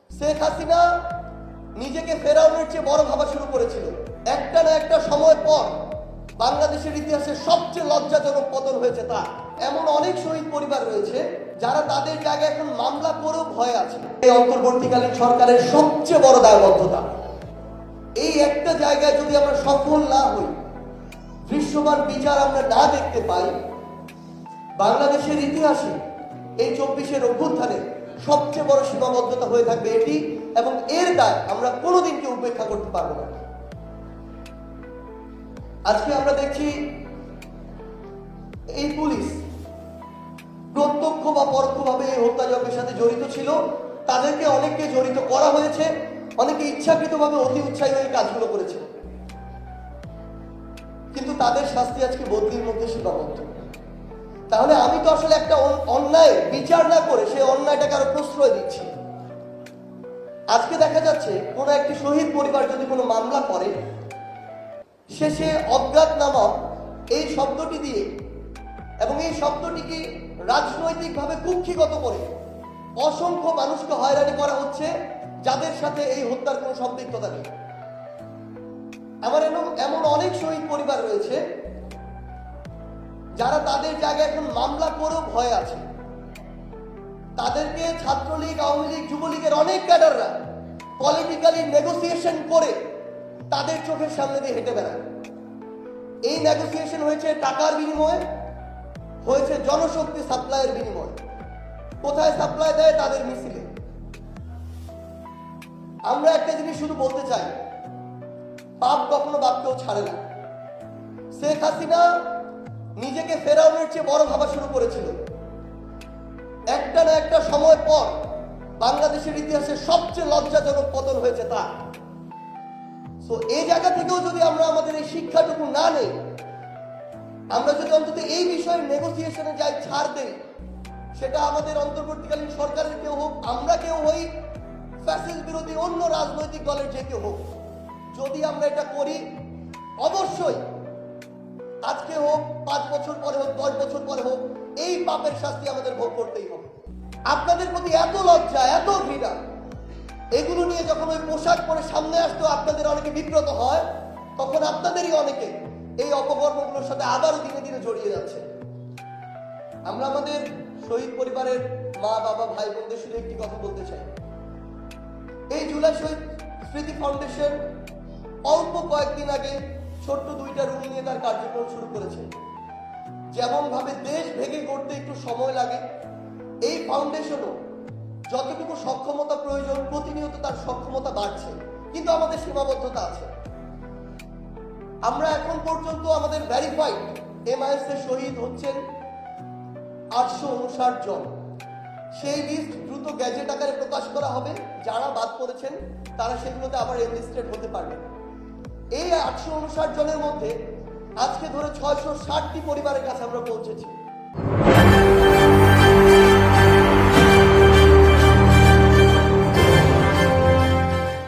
শেখ হাসিনা নিজেকে ফেরাউনের চেয়ে বড় ভাবা শুরু করেছিল। একটা না একটা সময় পর বাংলাদেশের ইতিহাসে সবচেয়ে লজ্জাজনক পতন হয়েছে তা। এমন অনেক শহীদ পরিবার রয়েছে যারা তাদের জায়গায় এখন মামলা করেও ভয় আছে। এই অন্তর্বর্তীকালীন সরকারের সবচেয়ে বড় দায়বদ্ধতা, এই একটা জায়গায় যদি আমরা সফল না হই, দৃশ্যমান বিচার আমরা না দেখতে পাই, বাংলাদেশের ইতিহাসে এই 24-এর অভ্যুত্থানে সবচেয়ে বড় সীমাবদ্ধতা হয়ে থাকবে এটি, এবং এর দায় আমরা কোনোদিন কেউ উপেক্ষা করতে পারবো না। আজকে আমরা দেখছি এই পুলিশ প্রত্যক্ষ বা পরোক্ষভাবে এই হত্যাযজ্ঞের সাথে জড়িত ছিল। তাদেরকে অনেককে জড়িত করা হয়েছে, অনেকে ইচ্ছাকৃতভাবে অতি উৎসাহী হয়ে কাজগুলো করেছে, কিন্তু তাদের শাস্তি আজকে বদলির মধ্যে সীমাবদ্ধ। তাহলে আমি তো আসলে একটা অন্যায় বিচার না করে সেই অন্যায়টাকে আরো প্রশ্রয় দিচ্ছি। আজকে দেখা যাচ্ছে কোন একটি শহীদ পরিবার যদি কোনো মামলা করে, শেষে অজ্ঞাতনামা এই শব্দটি দিয়ে এবং এই শব্দটিকে রাজনৈতিকভাবে কুক্ষিগত করে অসংখ্য মানুষকে হয়রানি করা হচ্ছে যাদের সাথে এই হত্যার কোনো সম্পৃক্ততা নেই। এমন অনেক শহীদ পরিবার রয়েছে যারা তাদের জায়গায় এখন মামলা করেও ভয় আছে। তাদেরকে ছাত্রলীগ, আওয়ামী লীগ, যুবলীগের অনেক ক্যাডাররা পলিটিক্যালি নেগোসিয়েশন করে তাদের চোখের সামনে দিয়ে হেঁটে বেড়ায়। এই নেগোসিয়েশন হয়েছে টাকার বিনিময়ে, হয়েছে জনশক্তি সাপ্লাইয়ের বিনিময়ে। কোথায় সাপ্লাই দেয়? তাদের মিছিলে। আমরা একটা জিনিস শুধু বলতে চাই, পাপ কখনো বাপকেও ছাড়ে না। শেখ হাসিনা নিজেকে ফেরাউনের চেয়ে বড় ভাবা শুরু করেছিল। একটা না একটা সময় পর বাংলাদেশের ইতিহাসে সবচেয়ে লজ্জাজনক পতন হয়েছে তা। তো এই জায়গা থেকেও যদি আমরা আমাদের এই শিক্ষাটুকু না নেই, আমরা যদি অন্তত এই বিষয়ে নেগোসিয়েশনে যাই, ছাড় দেই, সেটা আমাদের অন্তর্বর্তীকালীন সরকারের কেউ হোক, আমরা কেউ হই, ফ্যাসিস্ট বিরোধী অন্য রাজনৈতিক দলের যে কেউ হোক, যদি আমরা এটা করি, অবশ্যই আজকে হোক, 5 বছর পরে হোক, 10 বছর পরে হোক, এই পাপের শাস্তি আমাদের ভোগ করতেই হবে। আপনাদের প্রতি এত লজ্জা, এত ঘৃণা, এগুলো নিয়ে যখন ওই পোশাক পরে সামনে আসতো আপনাদের অনেকে বিব্রত হয়, তখন আপনাদেরই অনেকে এই অপকর্মগুলোর সাথে আবারও দিনে দিনে জড়িয়ে যাচ্ছে। আমরা আমাদের শহীদ পরিবারের মা, বাবা, ভাই বোনদের শুধু একটি কথা বলতে চাই। এই জুলাই শহীদ স্মৃতি ফাউন্ডেশন অল্প কয়েকদিন আগে ছোট্ট 2টা রুম নিয়ে তার কার্যক্রম শুরু করেছে। যেমন ভাবে দেশ ভেঙে করতে একটু সময় লাগে, এই ফাউন্ডেশনও যতটুকু সক্ষমতা প্রয়োজন প্রতিনিয়ত তার সক্ষমতা বাড়ছে, কিন্তু আমাদের সীমাবদ্ধতা আছে। আমরা এখন পর্যন্ত আমাদের ভেরিফাইড MIS এর শহীদ হচ্ছেন 859 জন। সেই লিস্ট দ্রুত গ্যাজেট আকারে প্রকাশ করা হবে। যারা বাদ পড়েছেন তারা সেগুলোতে আবার এনলিস্টেড হতে পারবে। এই 859 জনের মধ্যে আজকে ধরে 660টি পরিবারের কাছে আমরা পৌঁছেছি।